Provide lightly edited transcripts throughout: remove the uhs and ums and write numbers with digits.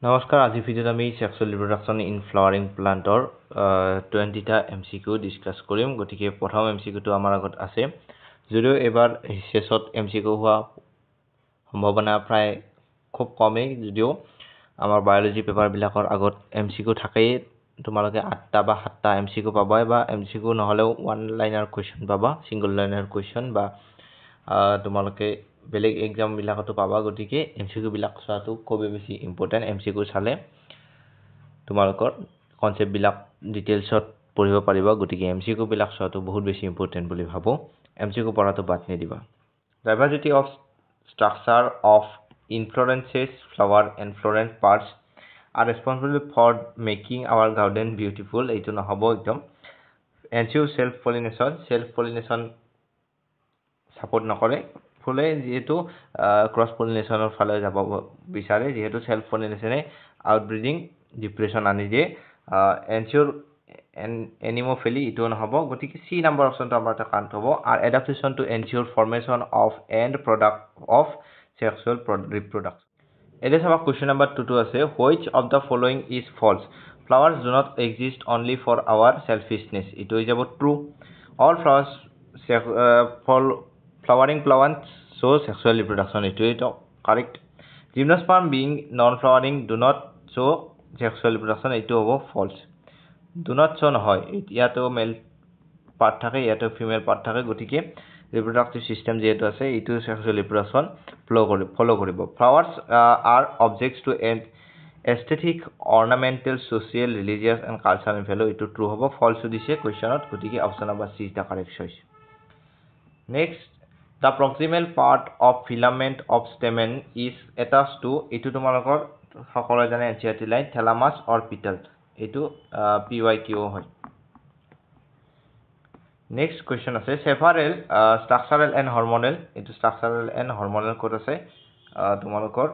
নমস্কাৰ আজি ভিডিঅ'ত আমি সেক্সুৱেল ৰিপ্ৰডাকশ্যন ইন ফ্লাৱাৰিং প্লান্টৰ 20টা এমসিকিউ ডিসকাস কৰিম গতিকে প্ৰথম এমসিকিউটো আমাৰ আগত আছে যদিও এবাৰ শেষত এমসিকিউ হোৱা সম্ভাৱনা প্ৰায় খুব কমেই যদিও আমাৰ বায়োলজি পেপাৰ বিলাকৰ আগত এমসিকিউ থাকেই তোমালোকে 8টা বা 7টা এমসিকিউ পাবা বা এমসিকিউ নহলেও ওয়ান লাইনাৰ কোৱেশ্চন পাবা সিঙ্গল লাইনাৰ কোৱেশ্চন বা তোমালোকে বেলেগ এক্সাম বিলাকতো পাবা গতিকে এমসিকিউ বিলাক চোৱাটো খুব বেছি ইম্পৰ্টেন্ট এমসিকিউ চালে তোমালোকৰ কনসেপ্ট বিলাক ডিটেইলছত পঢ়িব পাৰিবা গতিকে এমসিকিউ বিলাক চোৱাটো বহুত বেছি ইম্পৰ্টেন্ট বুলি ভাবো এমসিকিউ পঢ়াটো বাদ নিদিবা diversity of structure of inflorescences flower and florence parts are responsible for making our garden beautiful এইটো নহব একদম ensure self pollination সাপোর্ট নকৰে ফুলে যেহেতু ক্ৰস পলিনেশনৰ ফালে যাব বিচাৰে যেহেতু সেলফ পলিনেশনে আউটব্ৰিডিং ডিপ্ৰেশন আনি দিয়ে এনশিওৰ এনিমোফিলি ইটো নহব গতিকে সি নাম্বাৰ অপশনটো আমাৰ এটা কাউন্ট হ'ব আর adaptation to ensure formation of end product of sexual reproduction এটা চাবা কোয়েশ্চন নাম্বার 2 আছে which of the following is false flowers do not exist only for our selfishness ইটো হৈ যাব true all flowers flowering plants show sexual reproduction it is correct gymnosperm being non-flowering do not show sexual reproduction it is false do not show নহয় ইয়াতো মেল part থাকে ইয়াতো female part থাকে গতিকে reproductive system যেহেতু আছে ইটো sexual reproduction follow কৰিব flowers are objects to aesthetic ornamental social religious and cultural value ইটো ট্ৰু হ'ব false দিছে কোৱেশ্চনত গতিকে option number C is the correct choice next the proximal part of filament of stamen is attached to etu তোমালোকৰ সকলো জানে এনচিআরটি line thalamus or petal etu pyq হয় next question আছে several structural and hormonal etu structural and hormonal code আছে তোমালোকৰ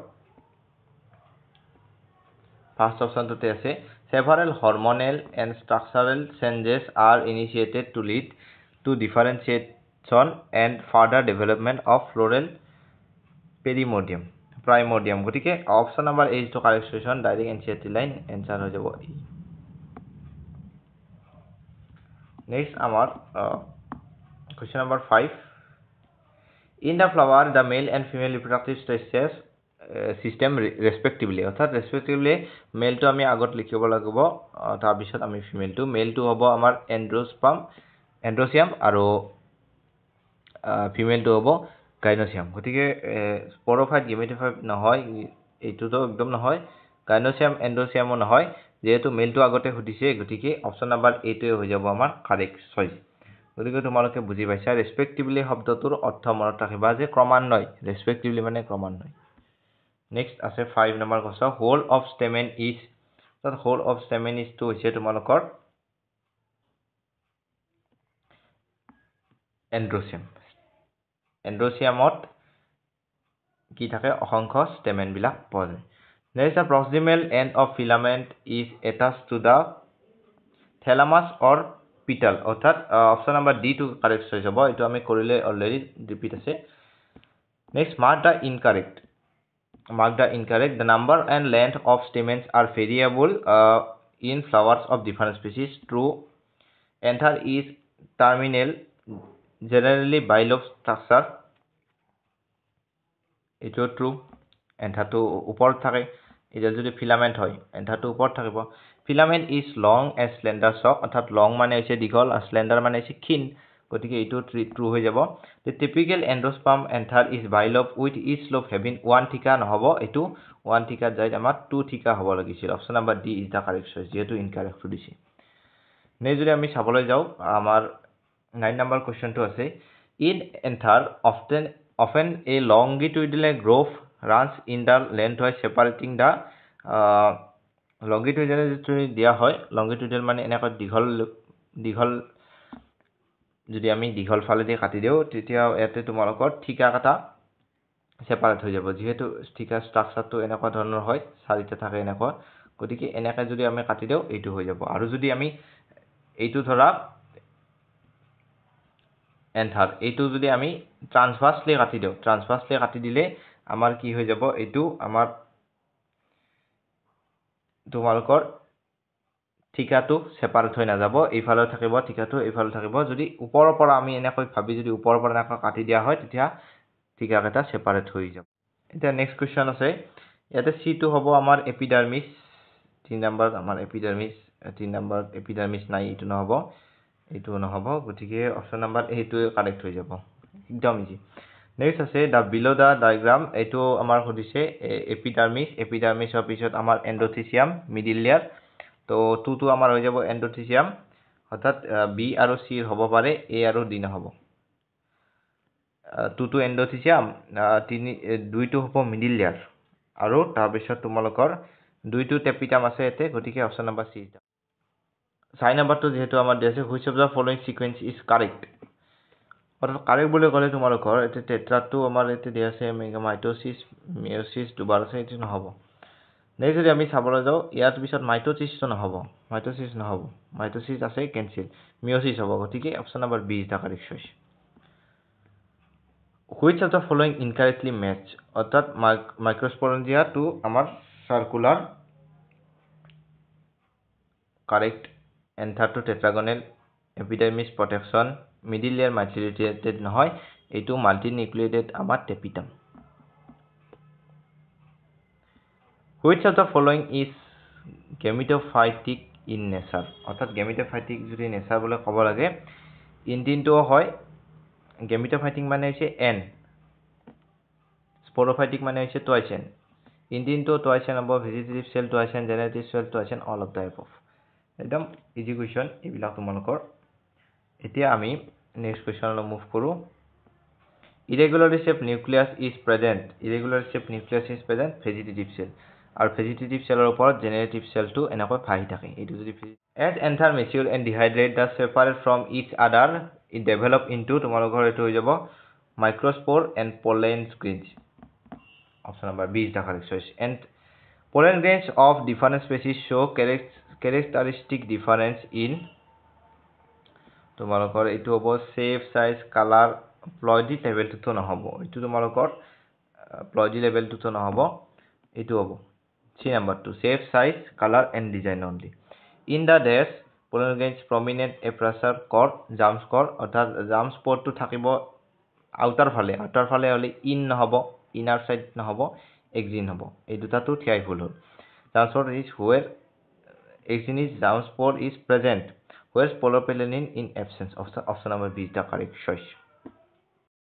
first option টোতে আছে several hormonal and structural changes are initiated to lead to differentiation and further development of floral primordium গতিকে option number A is to correct solution direct NCERT line answer হৈ যাব next আমাৰ question number 5 in the flower the male and female reproductive stages system respectively অর্থাৎ respectively male to আমি আগত লিখিব লাগিব তাৰ পিছত আমি female to male to হ'ব আমাৰ androsium আৰু female to হ'ব gynoecium গতিকে sporophyte gametophyte নহয় এইটো তো একদম নহয় gynoecium androsium নহয় যেহেতু মেল to আগতে হদিছে গতিকে অপশন নাম্বার A টো হৈ যাব আমাৰ কাৰেক্ট চয়েস গতিকে তোমালোকে বুজি পাইছা ৰেসপেক্টিভলি শব্দটোৰ অৰ্থ মনত ৰাখিবা যে ক্ৰমান্বয় ৰেসপেক্টিভলি মানে ক্ৰমান্বয় নেক্সট আছে 5 number question whole of stamen is that whole of stamen is to হৈছে তোমালোকৰ এন্ড্ৰচিয়ামত কি থাকে অসংখ্য stamen বিলাক পোৱা যায় next the proximal end of filament is attached to the thalamus or petal অর্থাৎ অপশন নাম্বার ডি টু কারেক্ট হৈ যাব এটো আমি কৰিলে অলৰেডি ৰিপিট আছে next mark the incorrect the number and length of stamens are variable in flowers of different species true anther is terminal generally bilobe structure এটো true এন্থাটো ওপৰত থাকে এটা যদি ফিলামেন্ট হয় এন্থাটো ওপৰত থাকিব filament is long and slender stalk অর্থাৎ long মানে হৈছে দীঘল আর slender মানে হৈছে ক্ষীণ গতিকে এটো ট্ৰু হৈ যাব the typical endosperm anther is bilobe with each lobe having one thika নহব এটো one thika যায় আমাৰ two thika হ'ব লাগিছিল option number D is the correct choice যেহেতু ইনকারেক্ট দিছে নে যদি আমি চাবলৈ যাও আমাৰ 9 নম্বৰ কোৱেশ্চনটো আছে in anther often a longitudinal groove runs in the lengthwise separating the longitudinal যদি দিয়া হয় longitudinal মানে এনেকৈ দীঘল যদি আমি দীঘল ফালে দি কাটি দিও তেতিয়া এতে তোমালোকৰ ঠিকা কাটা সেপাৰেট হৈ যাব যেহেতু ঠিকা স্ট্ৰাকচাৰটো এনেকুৱা ধৰণৰ হয় চাৰিটা থাকে এনেকুৱা গতিকে এনেকৈ যদি আমি কাটি দিও এইটো হৈ যাব আৰু যদি আমি এইটো ধৰা এন্থাৰ এইটো যদি আমি ট্ৰান্সভাৰ্সলি কাটি দিলে আমাৰ কি হৈ যাব এইটো আমাৰ তোমালোকৰ ঠিকাটো সেপাৰেট হৈ নাযাব এইফালে থাকিব ঠিকাটো এইফালে থাকিব যদি ওপৰৰ পৰা আমি এনেকৈ ভাবি যদি ওপৰৰ পৰা এনেকৈ কাটি দিয়া হয় তেতিয়া ঠিকাকেইটা সেপাৰেট হৈ যাব এতিয়া নেক্সট কোৱেশ্চন আছে ইয়াতে C2 হ'ব আমাৰ এপিডাৰ্মিস 3 নম্বৰ আমাৰ এপিডাৰ্মিস 3 নম্বৰ এপিডাৰ্মিস নাই এইটো নহব গতিকে অপচন নম্বৰ এইটো কাৰেক্ট হৈ যাব একদম ইজি নেক্সট আছে দা বিলো দা ডায়াগ্ৰাম এইটো আমাৰ সুধিছে এপিডাৰ্মিসৰ পিছত আমাৰ এন্ডোথেলিয়াম মিডিল লেয়াৰ তো 2 টো আমাৰ হৈ যাব এন্ডোথেলিয়াম অৰ্থাৎ বি আৰু সি হ'ব পাৰে এ আৰু ডি নহব 2 টো এন্ডোথেলিয়াম 2 টো হ'ব মিডিল লেয়াৰ আৰু তাৰ পিছত তোমালোকৰ 2 টো টেপিটাম আছে এতে গতিকে অপচন নম্বৰ সি 6 নম্বৰটো যেহেতু আমাৰ দিছে which of the following sequence is correct অৰ্থাৎ কাৰেক্ট বলে গলে তোমালোকৰ এতে টেট্ৰাটো আমাৰ এতে দিয়া আছে মাইটোসিস মিয়োসিস দুবাৰ আছে এটো নহব নেক্সট যদি আমি চাবলৈ যাও ইয়াৰ পিছত মাইটোসিসটো নহব মাইটোসিস আছে কেনসেল মিয়োসিস হ'ব গতিকে option number B is the correct choice which of the following incorrectly match অৰ্থাৎ মাইক্ৰোস্পোৰেঞ্জিয়া টু আমাৰ circular correct answer to tetragonal epidermis protection middle layer multinucleated নহয় এইটো মাল্টিনিউক্লিয়েটেড আমাৰ tapetum which of the following is gametophytic in nature অর্থাৎ gametophytic যদি nature বলে ক'ব লাগে ইনটিনটো হয় গেমিটোফাইটিক মানে হৈছে এন স্পোরোফাইটিক মানে হৈছে টুৱাইস এন ইনটিনটো টুৱাইস এন হ'ব vegetative cell twice n generative cell twice n all of the above একদম ইজি কোৱেশ্চন এইবিলাক তোমালোকৰ এতিয়া আমি নেক্সট কোৱেশ্চনলৈ মুভ কৰো irregularly shaped nucleus is present vegetative cell আৰু ভেজিটেটিভ সেলৰ ওপৰত জেনেৰেটিভ সেলটো এনেকৈ ভাহি থাকে এইটো যদি as enter mature and dehydrate the separate from each other it develop into তোমালোকৰ এইটো হৈ যাব microspore and pollen grains option number B is the correct choice and pollen grains of different species show characteristic difference in তোমালোকৰ এইটো হ'ব shape size color ploidy level to নহব এইটো তোমালোকৰ ploidy level to নহব এইটো হ'ব C number 2 shape size color and design only in the dash pollen grains prominent a pressure core germ core অৰ্থাৎ germ spore to থাকিব outer ফালে হলে in নহব inner side নহব exin হ'ব এই দুটাটো ঠিয়াই ভুল হ'ল germ spore is where exin is germ spore is present whereas polyphenylin in absence of option number B is the correct choice